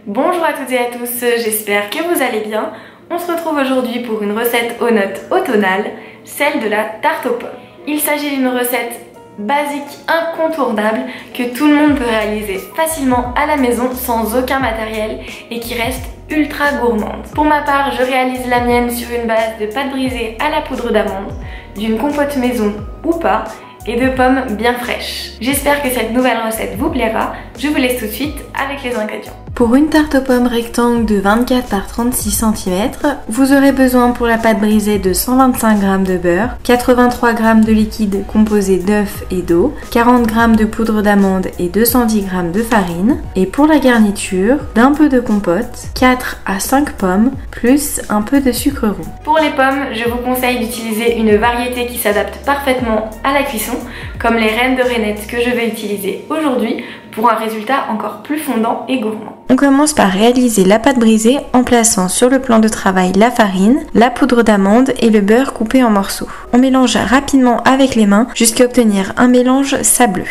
Bonjour à toutes et à tous, j'espère que vous allez bien. On se retrouve aujourd'hui pour une recette aux notes automnales, celle de la tarte aux pommes. Il s'agit d'une recette basique, incontournable, que tout le monde peut réaliser facilement à la maison sans aucun matériel et qui reste ultra gourmande. Pour ma part, je réalise la mienne sur une base de pâte brisée à la poudre d'amande, d'une compote maison ou pas, et de pommes bien fraîches. J'espère que cette nouvelle recette vous plaira. Je vous laisse tout de suite avec les ingrédients. Pour une tarte aux pommes rectangle de 24 par 36 cm, vous aurez besoin pour la pâte brisée de 125 g de beurre, 83 g de liquide composé d'œufs et d'eau, 40 g de poudre d'amande et 210 g de farine. Et pour la garniture, d'un peu de compote, 4 à 5 pommes, plus un peu de sucre roux. Pour les pommes, je vous conseille d'utiliser une variété qui s'adapte parfaitement à la cuisson, comme les reines de reinette que je vais utiliser aujourd'hui pour un résultat encore plus fondant et gourmand. On commence par réaliser la pâte brisée en plaçant sur le plan de travail la farine, la poudre d'amande et le beurre coupé en morceaux. On mélange rapidement avec les mains jusqu'à obtenir un mélange sableux.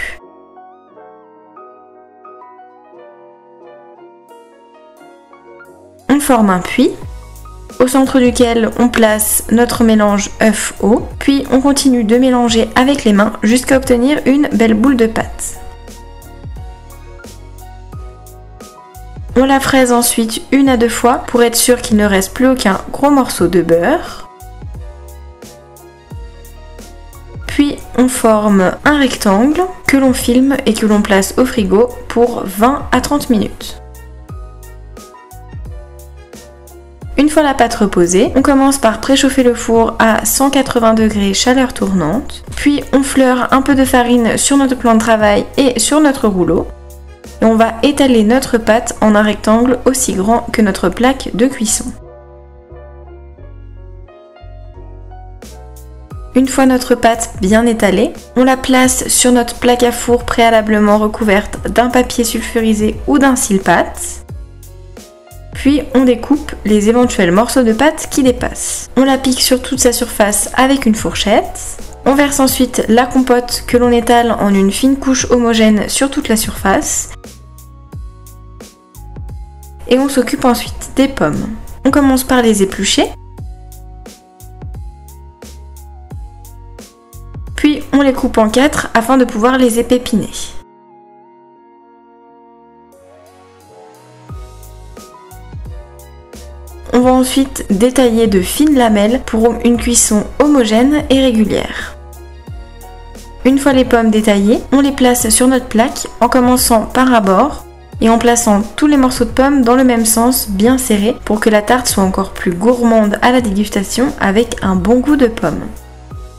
On forme un puits, au centre duquel on place notre mélange œuf-eau, puis on continue de mélanger avec les mains jusqu'à obtenir une belle boule de pâte. On la fraise ensuite 1 à 2 fois pour être sûr qu'il ne reste plus aucun gros morceau de beurre. Puis on forme un rectangle que l'on filme et que l'on place au frigo pour 20 à 30 minutes. Une fois la pâte reposée, on commence par préchauffer le four à 180 degrés chaleur tournante, puis on fleure un peu de farine sur notre plan de travail et sur notre rouleau. Et on va étaler notre pâte en un rectangle aussi grand que notre plaque de cuisson. Une fois notre pâte bien étalée, on la place sur notre plaque à four préalablement recouverte d'un papier sulfurisé ou d'un cile-pâte. Puis on découpe les éventuels morceaux de pâte qui dépassent. On la pique sur toute sa surface avec une fourchette. On verse ensuite la compote que l'on étale en une fine couche homogène sur toute la surface. Et on s'occupe ensuite des pommes. On commence par les éplucher. Puis on les coupe en 4 afin de pouvoir les épépiner. On va ensuite détailler de fines lamelles pour une cuisson homogène et régulière. Une fois les pommes détaillées, on les place sur notre plaque en commençant par un bord et en plaçant tous les morceaux de pommes dans le même sens bien serrés pour que la tarte soit encore plus gourmande à la dégustation avec un bon goût de pommes.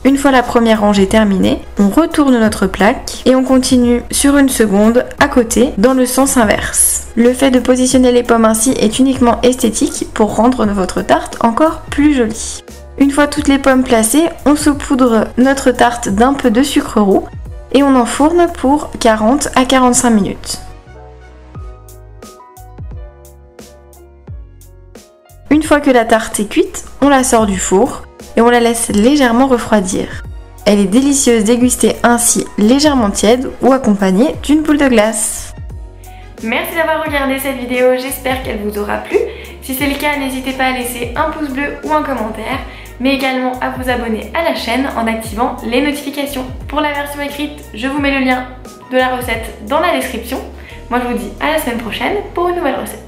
Une fois la première rangée terminée, on retourne notre plaque et on continue sur une seconde à côté dans le sens inverse. Le fait de positionner les pommes ainsi est uniquement esthétique pour rendre votre tarte encore plus jolie. Une fois toutes les pommes placées, on saupoudre notre tarte d'un peu de sucre roux et on enfourne pour 40 à 45 minutes. Une fois que la tarte est cuite, on la sort du four et on la laisse légèrement refroidir. Elle est délicieuse dégustée ainsi légèrement tiède ou accompagnée d'une boule de glace. Merci d'avoir regardé cette vidéo, j'espère qu'elle vous aura plu. Si c'est le cas, n'hésitez pas à laisser un pouce bleu ou un commentaire, mais également à vous abonner à la chaîne en activant les notifications. Pour la version écrite, je vous mets le lien de la recette dans la description. Moi je vous dis à la semaine prochaine pour une nouvelle recette.